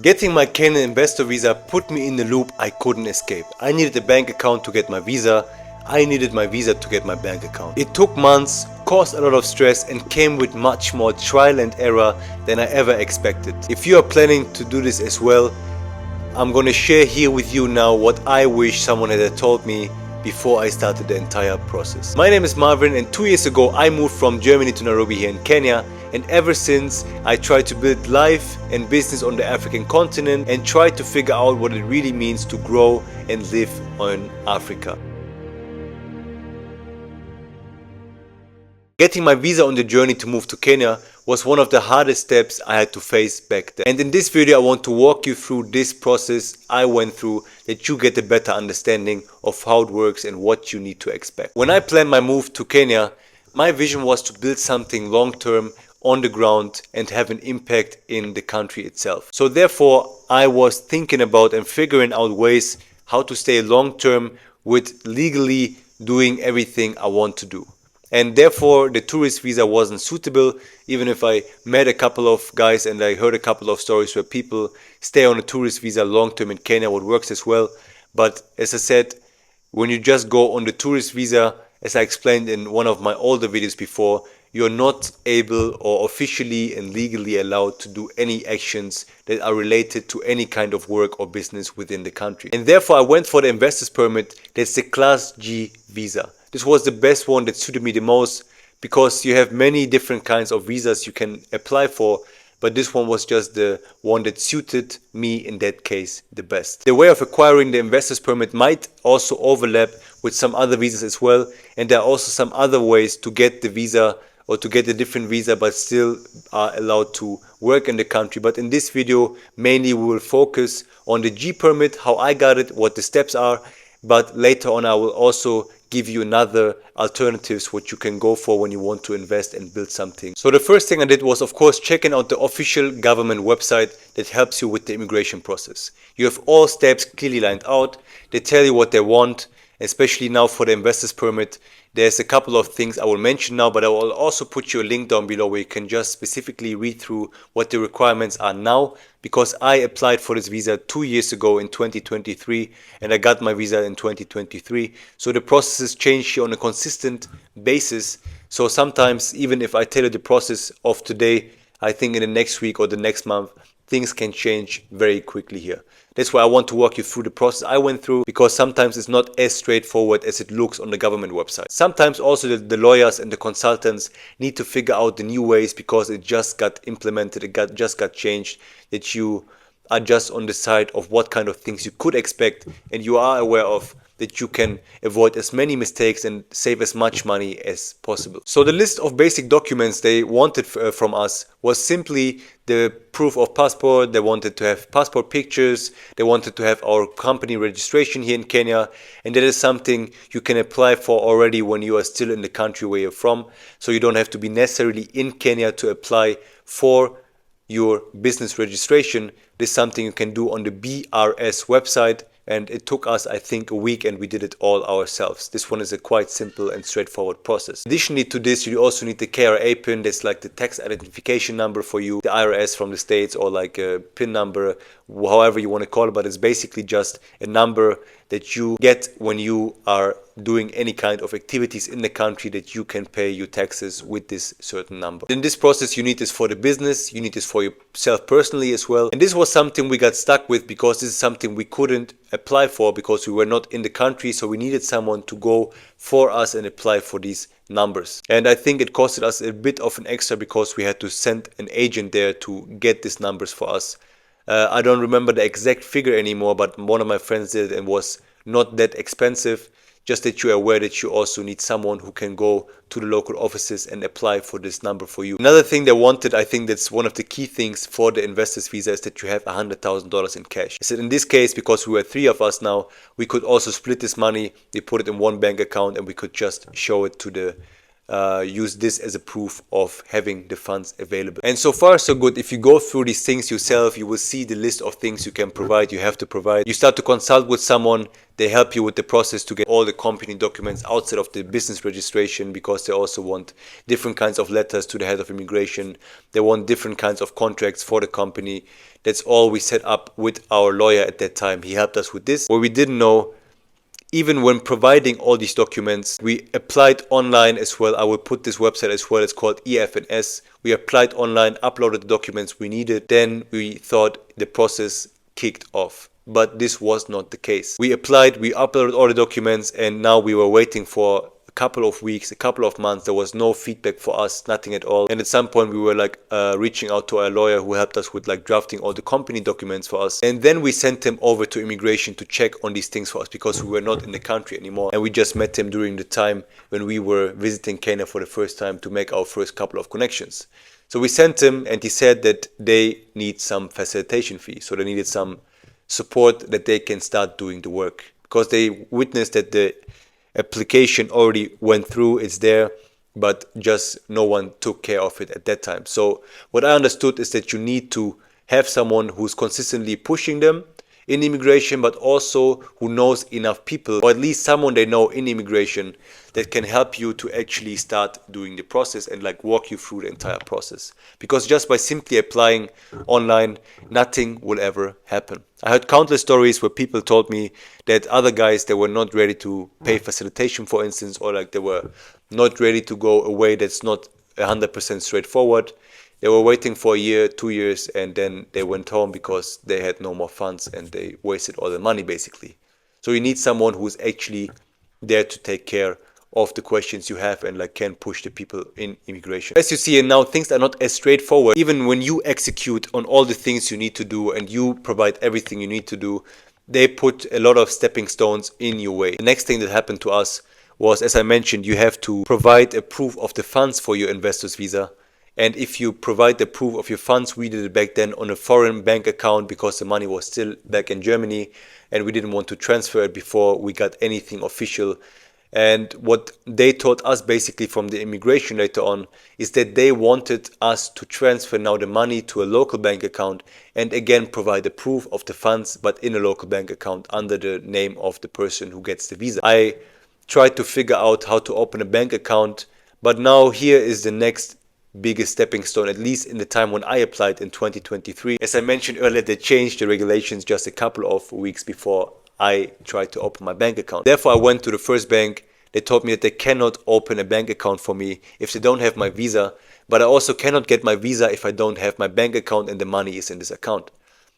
Getting my Kenyan investor visa put me in the loop I couldn't escape. I needed a bank account to get my visa. I needed my visa to get my bank account. It took months, caused a lot of stress, and came with much more trial and error than I ever expected. If you are planning to do this as well, I'm gonna share here with you now what I wish someone had told me before I started the entire process. My name is Marvin, and 2 years ago I moved from Germany to Nairobi here in Kenya, and ever since I tried to build life and business on the African continent and tried to figure out what it really means to grow and live on Africa. Getting my visa on the journey to move to Kenya was one of the hardest steps I had to face back then. And in this video I want to walk you through this process I went through, that you get a better understanding of how it works and what you need to expect. When I planned my move to Kenya, my vision was to build something long-term on the ground and have an impact in the country itself. So therefore I was thinking about and figuring out ways how to stay long-term with legally doing everything I want to do. And therefore the tourist visa wasn't suitable, even if I met a couple of guys and I heard a couple of stories where people stay on a tourist visa long term in Kenya, what works as well. But as I said, when you just go on the tourist visa, as I explained in one of my older videos before, you're not able or officially and legally allowed to do any actions that are related to any kind of work or business within the country. And therefore I went for the investor's permit. That's the Class G visa. This was the best one that suited me the most, because you have many different kinds of visas you can apply for, but this one was just the one that suited me in that case the best. The way of acquiring the investor's permit might also overlap with some other visas as well, and there are also some other ways to get the visa or to get a different visa but still are allowed to work in the country. But in this video mainly we will focus on the G permit, how I got it, what the steps are, but later on I will also give you another alternatives what you can go for when you want to invest and build something. So the first thing I did was, of course, checking out the official government website that helps you with the immigration process. You have all steps clearly lined out. They tell you what they want, especially now for the investor's permit. There's a couple of things I will mention now, but I will also put you a link down below where you can just specifically read through what the requirements are now, because I applied for this visa 2 years ago in 2023 and I got my visa in 2023. So the processes change here on a consistent basis. So sometimes even if I tell you the process of today, I think in the next week or the next month, things can change very quickly here. That's why I want to walk you through the process I went through, because sometimes it's not as straightforward as it looks on the government website. Sometimes also the lawyers and the consultants need to figure out the new ways, because it just got implemented, just got changed, that you are just on the side of what kind of things you could expect, and you are aware of that you can avoid as many mistakes and save as much money as possible. So the list of basic documents they wanted from us was simply the proof of passport. They wanted to have passport pictures. They wanted to have our company registration here in Kenya. And that is something you can apply for already when you are still in the country where you're from. So you don't have to be necessarily in Kenya to apply for your business registration. This is something you can do on the BRS website. And it took us, I think, a week, and we did it all ourselves. This one is a quite simple and straightforward process. Additionally to this, you also need the KRA PIN. That's like the tax identification number for you, the IRS from the States, or like a PIN number, however you want to call it. But it's basically just a number that you get when you are doing any kind of activities in the country, that you can pay your taxes with this certain number. In this process, you need this for the business, you need this for yourself personally as well. And this was something we got stuck with, because this is something we couldn't apply for because we were not in the country. So we needed someone to go for us and apply for these numbers. And I think it costed us a bit of an extra, because we had to send an agent there to get these numbers for us. I don't remember the exact figure anymore, but one of my friends did, and was not that expensive. Just that you're aware that you also need someone who can go to the local offices and apply for this number for you. Another thing they wanted, I think that's one of the key things for the investor's visa, is that you have $100,000 in cash. I said in this case, because we were 3 of us now, we could also split this money. They put it in one bank account and we could just show it to the use this as a proof of having the funds available. And so far so good. If you go through these things yourself, you will see the list of things you can provide, you have to provide. You start to consult with someone, they help you with the process to get all the company documents outside of the business registration, because they also want different kinds of letters to the head of immigration. They want different kinds of contracts for the company. That's all we set up with our lawyer at that time. He helped us with this. What we didn't know, even when providing all these documents, we applied online as well. I will put this website as well. It's called EFNS. We applied online, uploaded the documents we needed. Then we thought the process kicked off. But this was not the case. We applied, we uploaded all the documents, and now we were waiting for a couple of weeks, a couple of months. There was no feedback for us, nothing at all. And at some point we were like reaching out to our lawyer, who helped us with like drafting all the company documents for us. And then we sent him over to immigration to check on these things for us, because we were not in the country anymore. And we just met him during the time when we were visiting Kenya for the first time to make our first couple of connections. So we sent him, and he said that they need some facilitation fee. So they needed some support that they can start doing the work, because they witnessed that the application already went through, it's there, but just no one took care of it at that time. So what I understood is that you need to have someone who's consistently pushing them in immigration, but also who knows enough people, or at least someone they know in immigration, that can help you to actually start doing the process and like walk you through the entire process. Because just by simply applying online, nothing will ever happen. I heard countless stories where people told me that other guys, they were not ready to pay facilitation, for instance, or like they were not ready to go away. That's not 100% straightforward. They were waiting for a year, 2 years, and then they went home because they had no more funds and they wasted all the money basically. So you need someone who's actually there to take care of the questions you have and like can push the people in immigration. As you see, and now things are not as straightforward. Even when you execute on all the things you need to do and you provide everything you need to do, they put a lot of stepping stones in your way. The next thing that happened to us was, as I mentioned, you have to provide a proof of the funds for your investor's visa. And if you provide the proof of your funds, we did it back then on a foreign bank account, because the money was still back in Germany and we didn't want to transfer it before we got anything official. And what they told us basically from the immigration later on is that they wanted us to transfer now the money to a local bank account and again provide a proof of the funds, but in a local bank account under the name of the person who gets the visa. I tried to figure out how to open a bank account, but now here is the next biggest stepping stone, at least in the time when I applied in 2023. As I mentioned earlier, they changed the regulations just a couple of weeks before I tried to open my bank account. Therefore, I went to the first bank. They told me that they cannot open a bank account for me if they don't have my visa, but I also cannot get my visa if I don't have my bank account and the money is in this account.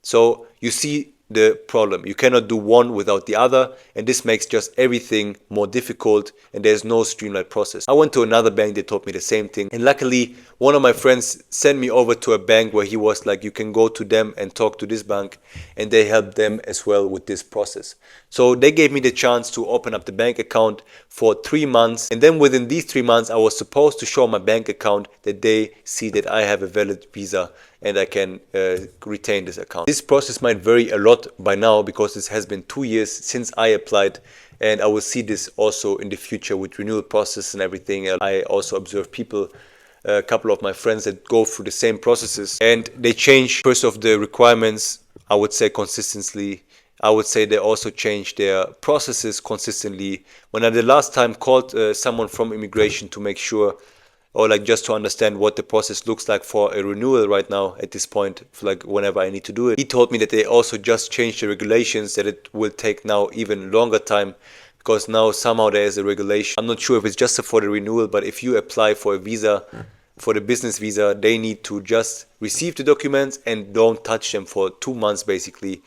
So you see the problem. You cannot do one without the other, and this makes just everything more difficult, and there's no streamlined process. I went to another bank, they told me the same thing, and luckily one of my friends sent me over to a bank where he was like, you can go to them and talk to this bank, and they helped them as well with this process. So they gave me the chance to open up the bank account for 3 months, and then within these 3 months I was supposed to show my bank account that they see that I have a valid visa and I can retain this account. This process might vary a lot by now, because this has been 2 years since I applied, and I will see this also in the future with renewal process and everything. I also observe people, a couple of my friends that go through the same processes, and they change first of the requirements, I would say consistently. I would say they also change their processes consistently. When I the last time called someone from immigration to make sure, or like just to understand what the process looks like for a renewal right now at this point, like whenever I need to do it, he told me that they also just changed the regulations, that it will take now even longer time, because now somehow there is a regulation. I'm not sure if it's just for the renewal, but if you apply for a visa, for the business visa, they need to just receive the documents and don't touch them for 2 months basically,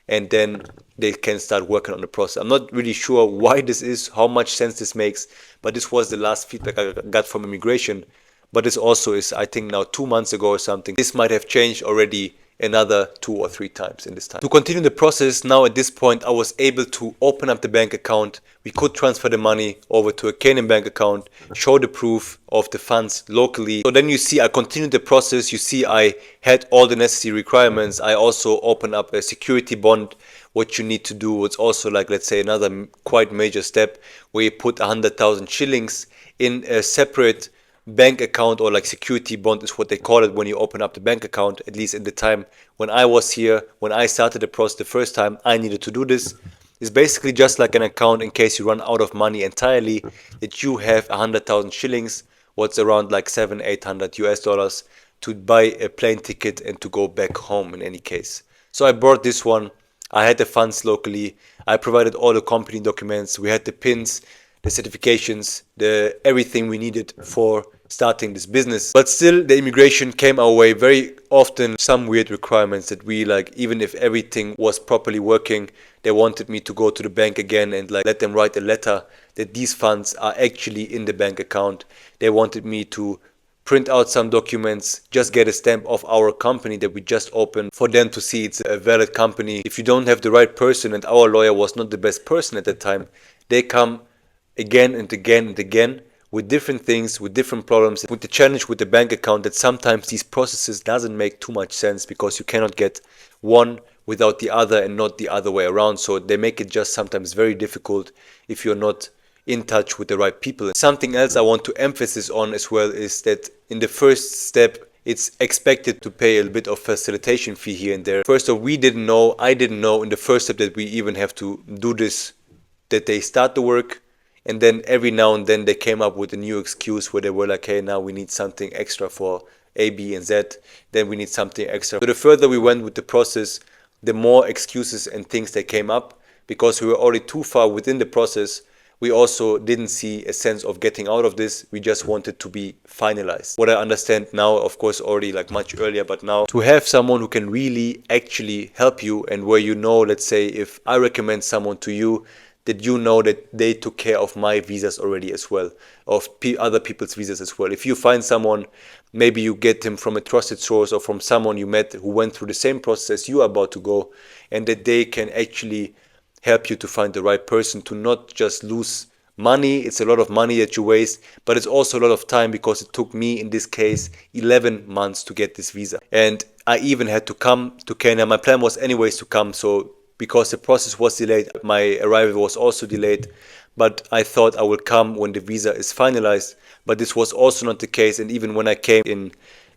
and then they can start working on the process. I'm not really sure why this is, how much sense this makes, but this was the last feedback I got from immigration. But this also is, I think now 2 months ago or something. This might have changed already another 2 or 3 times in this time. To continue the process, now at this point I was able to open up the bank account. We could transfer the money over to a Kenyan bank account, show the proof of the funds locally. So then you see I continued the process. You see I had all the necessary requirements. I also opened up a security bond. What you need to do was also, like, let's say, another quite major step where you put 100,000 shillings in a separate bank account, or like security bond is what they call it when you open up the bank account. At least in the time when I was here, when I started the process the first time, I needed to do this. It's basically just like an account in case you run out of money entirely, that you have 100,000 shillings, what's around like 700-800 US dollars, to buy a plane ticket and to go back home in any case. So I bought this one. I had the funds locally. I provided all the company documents. We had the pins, the certifications, the everything we needed for starting this business. But still, the immigration came our way very often. Some weird requirements that we, like, even if everything was properly working, they wanted me to go to the bank again and like let them write a letter that these funds are actually in the bank account. They wanted me to print out some documents, just get a stamp of our company that we just opened for them to see it's a valid company. If you don't have the right person, and our lawyer was not the best person at that time, they come again and again and again with different things, with different problems, with the challenge with the bank account that sometimes these processes doesn't make too much sense because you cannot get one without the other and not the other way around. So they make it just sometimes very difficult if you're not in touch with the right people. Something else I want to emphasize on as well is that in the first step, it's expected to pay a bit of facilitation fee here and there. First of all, I didn't know in the first step that we even have to do this, that they start the work, and then every now and then they came up with a new excuse where they were like, hey, now we need something extra for A, B, and Z, then we need something extra. So the further we went with the process, the more excuses and things that came up, because we were already too far within the process. We also didn't see a sense of getting out of this. We just wanted to be finalized. What I understand now, of course, already like much earlier, but now to have someone who can really actually help you, and where you know, let's say if I recommend someone to you, that you know that they took care of my visas already as well, of other people's visas as well. If you find someone, maybe you get him from a trusted source or from someone you met who went through the same process you are about to go, and that they can actually help you to find the right person, to not just lose money. It's a lot of money that you waste, but it's also a lot of time, because it took me in this case 11 months to get this visa. And I even had to come to Kenya. My plan was anyways to come, so because the process was delayed, my arrival was also delayed, but I thought I will come when the visa is finalized. But this was also not the case, and even when I came in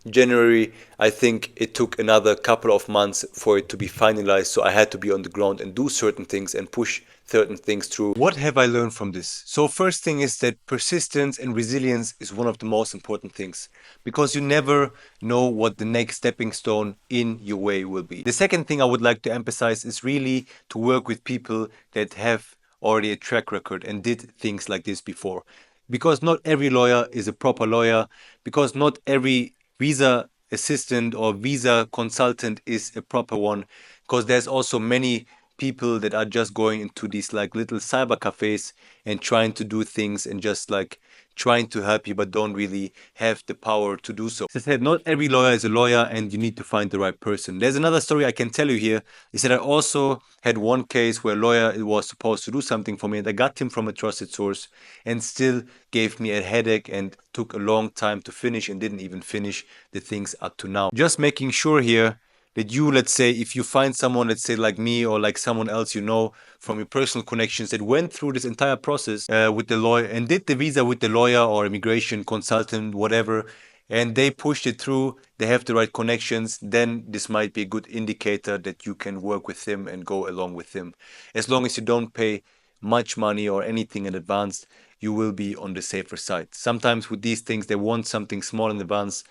January, I think it took another couple of months for it to be finalized. So I had to be on the ground and do certain things and push certain things through. What have I learned from this? So first thing is that persistence and resilience is one of the most important things, because you never know what the next stepping stone in your way will be. The second thing I would like to emphasize is really to work with people that have already a track record and did things like this before. Because not every lawyer is a proper lawyer, because not every visa assistant or visa consultant is a proper one, because there's also many people that are just going into these like little cyber cafes and trying to do things and just like trying to help you, but don't really have the power to do so. As I said, not every lawyer is a lawyer, and you need to find the right person. There's another story I can tell you here, is that I also had one case where a lawyer was supposed to do something for me, and I got him from a trusted source, and still gave me a headache and took a long time to finish, and didn't even finish the things up to now. Just making sure here that you, let's say, if you find someone, let's say like me or like someone else you know from your personal connections, that went through this entire process with the lawyer and did the visa with the lawyer or immigration consultant, whatever, and they pushed it through, they have the right connections, then this might be a good indicator that you can work with him and go along with him. As long as you don't pay much money or anything in advance, you will be on the safer side. Sometimes with these things, they want something small in advance,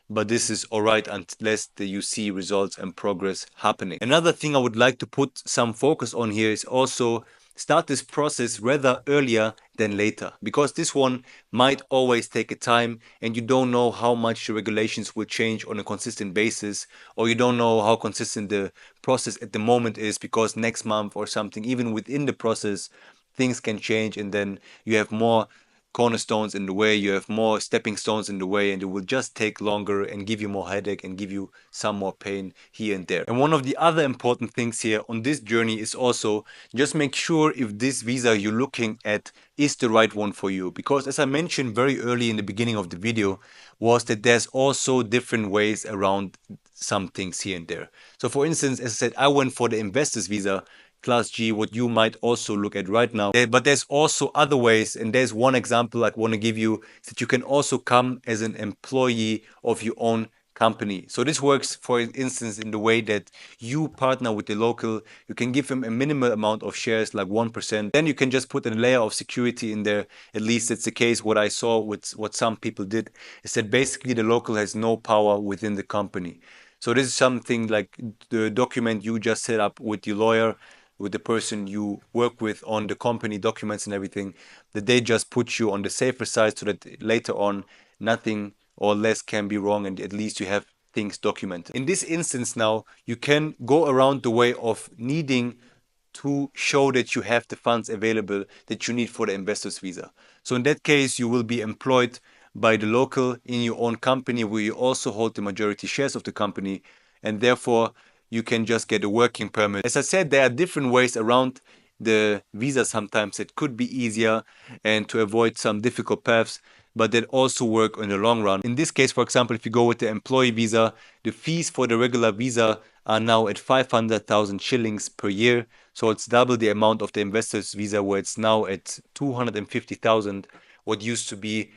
but this is all right unless you see results and progress happening. Another thing I would like to put some focus on here is also start this process rather earlier than later, because this one might always take a time, and you don't know how much the regulations will change on a consistent basis, or you don't know how consistent the process at the moment is, because next month or something, even within the process, things can change, and then you have more cornerstones in the way, you have more stepping stones in the way, and it will just take longer and give you more headache and give you some more pain here and there. And one of the other important things here on this journey is also just make sure if this visa you're looking at is the right one for you. Because as I mentioned very early in the beginning of the video, was that there's also different ways around some things here and there. So for instance, as I said, I went for the investor's visa, Class G, what you might also look at right now. But there's also other ways, and there's one example I want to give you, is that you can also come as an employee of your own company. So this works, for instance, in the way that you partner with the local, you can give them a minimal amount of shares, like 1%. Then you can just put a layer of security in there. At least it's the case. What I saw with what some people did is that basically the local has no power within the company. So this is something like the document you just set up with your lawyer, with the person you work with on the company documents and everything, that they just put you on the safer side so that later on nothing or less can be wrong, and at least you have things documented. In this instance now, you can go around the way of needing to show that you have the funds available that you need for the investor's visa. So in that case, you will be employed by the local in your own company where you also hold the majority shares of the company, and therefore you can just get a working permit. As I said, there are different ways around the visa sometimes that could be easier and to avoid some difficult paths, but that also work in the long run. In this case, for example, if you go with the employee visa, the fees for the regular visa are now at 500,000 shillings per year. So it's double the amount of the investor's visa, where it's now at 250,000, what used to be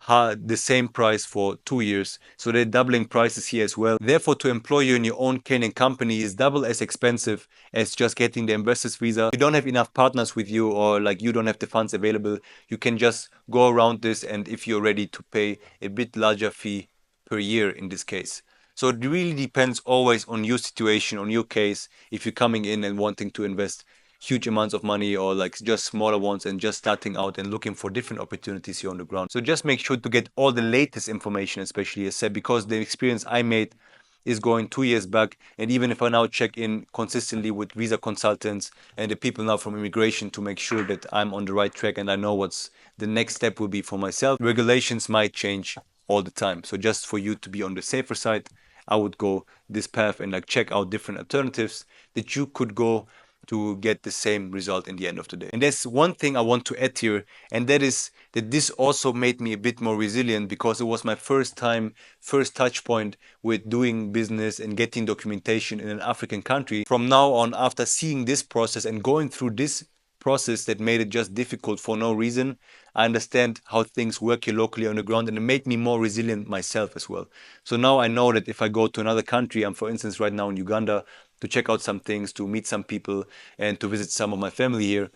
the same price for 2 years. So they're doubling prices here as well. Therefore, to employ you in your own Kenyan company is double as expensive as just getting the investor's visa. If you don't have enough partners with you, or like you don't have the funds available, you can just go around this, and if you're ready to pay a bit larger fee per year in this case. So it really depends always on your situation, on your case, if you're coming in and wanting to invest huge amounts of money, or like just smaller ones and just starting out and looking for different opportunities here on the ground. So just make sure to get all the latest information, especially as said, because the experience I made is going 2 years back. And even if I now check in consistently with visa consultants and the people now from immigration to make sure that I'm on the right track and I know what's the next step will be for myself, regulations might change all the time. So just for you to be on the safer side, I would go this path and like check out different alternatives that you could go to get the same result in the end of the day. And there's one thing I want to add here, and that is that this also made me a bit more resilient, because it was my first touch point with doing business and getting documentation in an African country. From now on, after seeing this process and going through this process that made it just difficult for no reason, I understand how things work here locally on the ground, and it made me more resilient myself as well. So now I know that if I go to another country, I'm for instance right now in Uganda, to check out some things, to meet some people, and to visit some of my family here,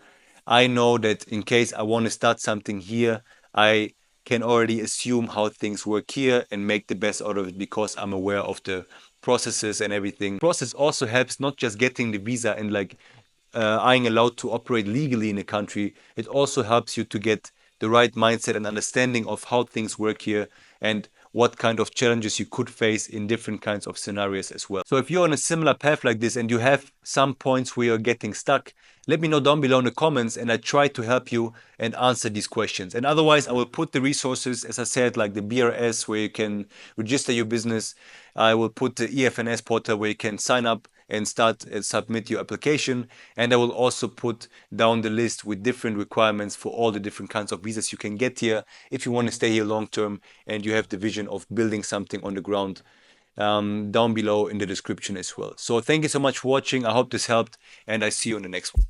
I know that in case I want to start something here, I can already assume how things work here and make the best out of it, because I'm aware of the processes and everything. The process also helps not just getting the visa and like being allowed to operate legally in a country. It also helps you to get the right mindset and understanding of how things work here and what kind of challenges you could face in different kinds of scenarios as well. So if you're on a similar path like this and you have some points where you're getting stuck, let me know down below in the comments, and I try to help you and answer these questions. And otherwise, I will put the resources, as I said, like the BRS where you can register your business. I will put the EFNS portal where you can sign up and start and submit your application. And I will also put down the list with different requirements for all the different kinds of visas you can get here if you want to stay here long term and you have the vision of building something on the ground, down below in the description as well. So thank you so much for watching. I hope this helped, and I see you in the next one.